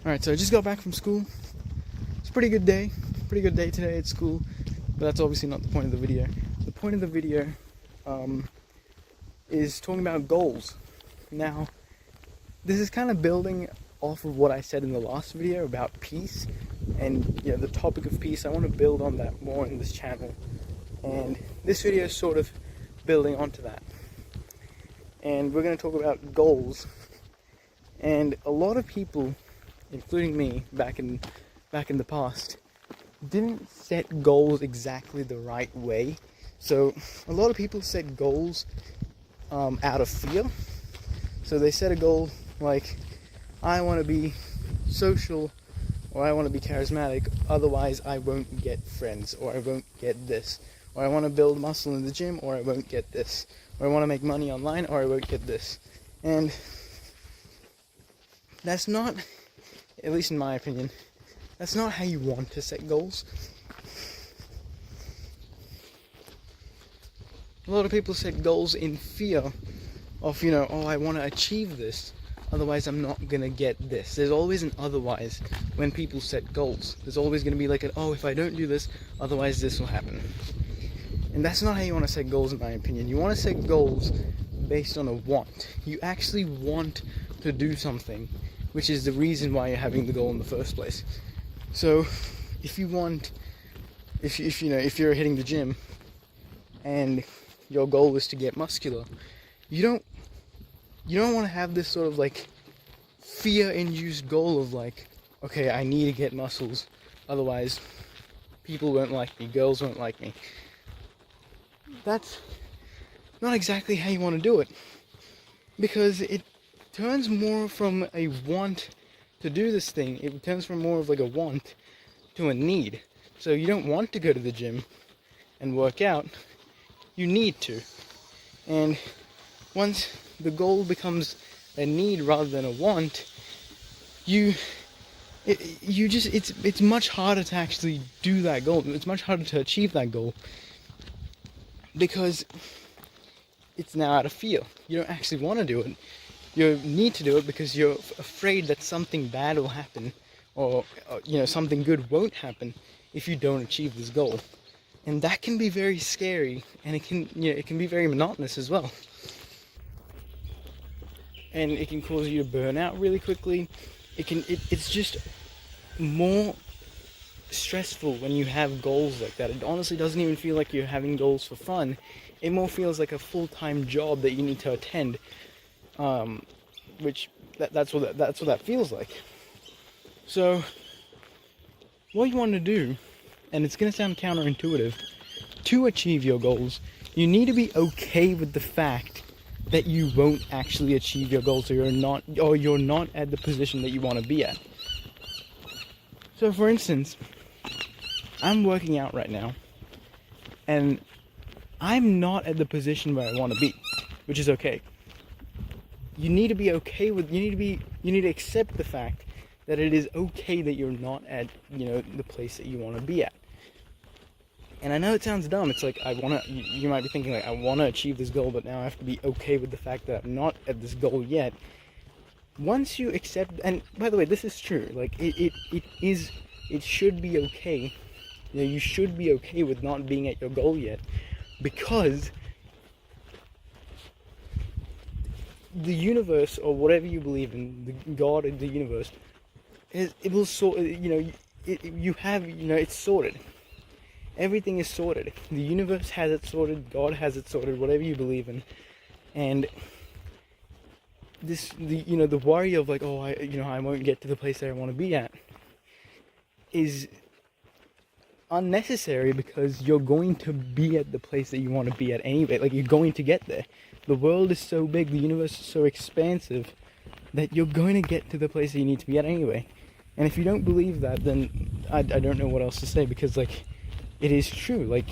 Alright, so I just got back from school. It's a pretty good day. Pretty good day today at school. But that's obviously not the point of the video. The point of the video is talking about goals. Now, this is kind of building off of what I said in the last video about peace. And the topic of peace, I want to build on that more in this channel. And this video is sort of building onto that. And we're going to talk about goals. And a lot of people, including me, back in the past, didn't set goals exactly the right way. So a lot of people set goals out of fear. So they set a goal like, I want to be social, or I want to be charismatic, otherwise I won't get friends, or I won't get this, or I want to build muscle in the gym, or I won't get this, or I want to make money online, or I won't get this. And that's not, at least in my opinion, that's not how you want to set goals. A lot of people set goals in fear of, oh, I want to achieve this, otherwise I'm not going to get this. There's always an otherwise when people set goals. There's always going to be like oh, if I don't do this, otherwise this will happen. And that's not how you want to set goals, in my opinion. You want to set goals based on a want. You actually want to do something, which is the reason why you're having the goal in the first place. So, if you're hitting the gym and your goal is to get muscular, you don't want to have this sort of like fear-induced goal of like, okay, I need to get muscles, otherwise people won't like me, girls won't like me. That's not exactly how you want to do it, because it turns more from a want to do this thing, it turns from more of like a want to a need. So you don't want to go to the gym and work out, you need to. And once the goal becomes a need rather than a want, it's much harder to actually do that goal. It's much harder to achieve that goal because it's now out of fear. You don't actually want to do it. You need to do it because you're afraid that something bad will happen, or something good won't happen if you don't achieve this goal. And that can be very scary, and it can be very monotonous as well. And it can cause you to burn out really quickly. It's just more stressful when you have goals like that. It honestly doesn't even feel like you're having goals for fun. It more feels like a full-time job that you need to attend. That's what that feels like. So, what you want to do, and it's going to sound counterintuitive, to achieve your goals, you need to be okay with the fact that you won't actually achieve your goals, or you're not at the position that you want to be at. So, for instance, I'm working out right now, and I'm not at the position where I want to be, which is okay. You need to be okay with, you need to accept the fact that it is okay that you're not at, the place that you want to be at. And I know it sounds dumb. It's like, you might be thinking like, I want to achieve this goal, but now I have to be okay with the fact that I'm not at this goal yet. Once you accept, and by the way, this is true, like, it should be okay. You should be okay with not being at your goal yet, because the universe, or whatever you believe in, the God of the universe, it will sort. It's sorted. Everything is sorted. The universe has it sorted. God has it sorted. Whatever you believe in, and the worry of like, oh, I won't get to the place that I want to be at, is unnecessary, because you're going to be at the place that you want to be at anyway. Like, you're going to get there. The world is so big, the universe is so expansive, that you're going to get to the place that you need to be at anyway. And if you don't believe that, then I don't know what else to say, because like, it is true. Like,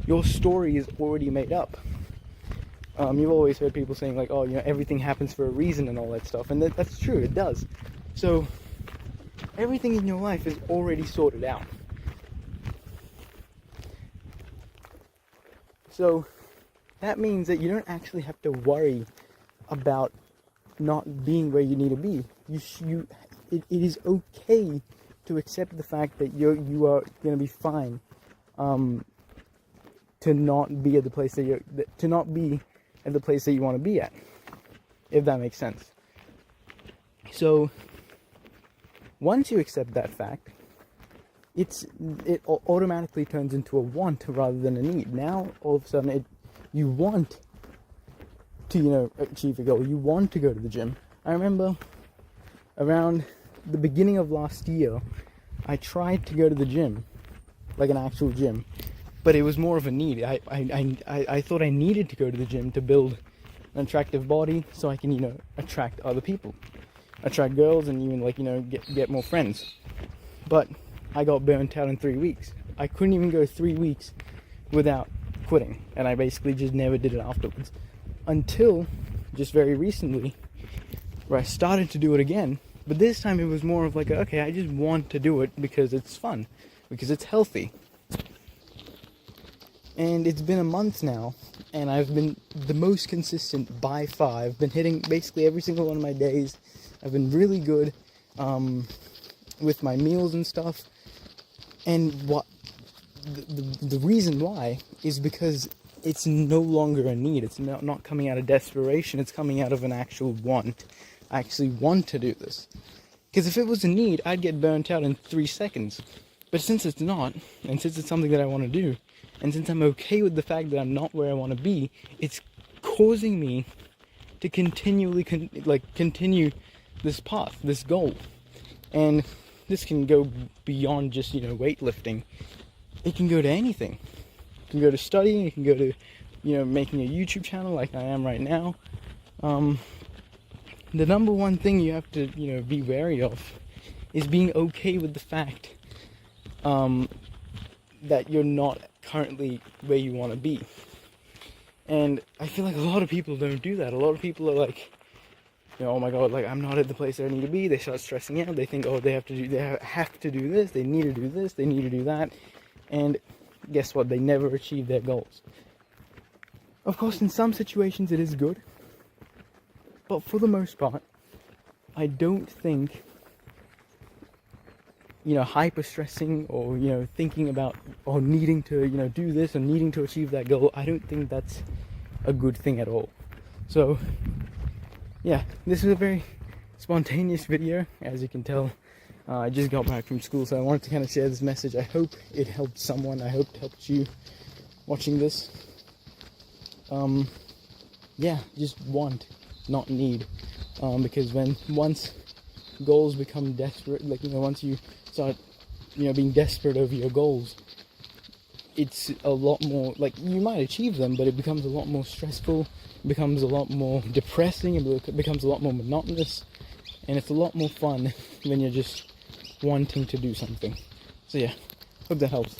your story is already made up. You've always heard people saying like, oh, everything happens for a reason and all that stuff, and that's true, it does. So everything in your life is already sorted out. So that means that you don't actually have to worry about not being where you need to be. it is okay to accept the fact that you are going to be fine, to not be at the place that to not be at the place that you want to be at, if that makes sense. So once you accept that fact, it automatically turns into a want rather than a need. Now all of a sudden you want to achieve a goal. You want to go to the gym. I remember around the beginning of last year, I tried to go to the gym, like an actual gym, but it was more of a need. I thought I needed to go to the gym to build an attractive body so I can attract other people, attract girls, and even get more friends. But I got burnt out in 3 weeks. I couldn't even go 3 weeks without quitting, and I basically just never did it afterwards, until just very recently, where I started to do it again. But this time it was more of like, okay, I just want to do it because it's fun, because it's healthy. And it's been a month now, and I've been the most consistent by far. I've been hitting basically every single one of my days. I've been really good with my meals and stuff. And what the reason why is because it's no longer a need. It's not coming out of desperation. It's coming out of an actual want. I actually want to do this. Because if it was a need, I'd get burnt out in 3 seconds. But since it's not, and since it's something that I want to do, and since I'm okay with the fact that I'm not where I want to be, it's causing me to continually continue this path, this goal. And this can go beyond just weightlifting. It can go to anything. It can go to studying. It can go to making a YouTube channel like I am right now. The number one thing you have to be wary of is being okay with the fact that you're not currently where you want to be. And I feel like a lot of people don't do that. A lot of people are like, oh my god, like I'm not at the place that I need to be. They start stressing out. They think, oh, they have to do this. They need to do this. They need to do that. And guess what? They never achieve their goals. Of course, in some situations it is good, but for the most part, I don't think hyper stressing or thinking about or needing to do this or needing to achieve that goal, I don't think that's a good thing at all. So yeah, this is a very spontaneous video, as you can tell. I just got back from school, so I wanted to kind of share this message. I hope it helped someone. I hope it helped you watching this. Yeah, just want, not need. Because once goals become desperate, once you start being desperate over your goals, it's a lot more, you might achieve them, but it becomes a lot more stressful, it becomes a lot more depressing, it becomes a lot more monotonous, and it's a lot more fun when you're just wanting to do something. So yeah, hope that helps.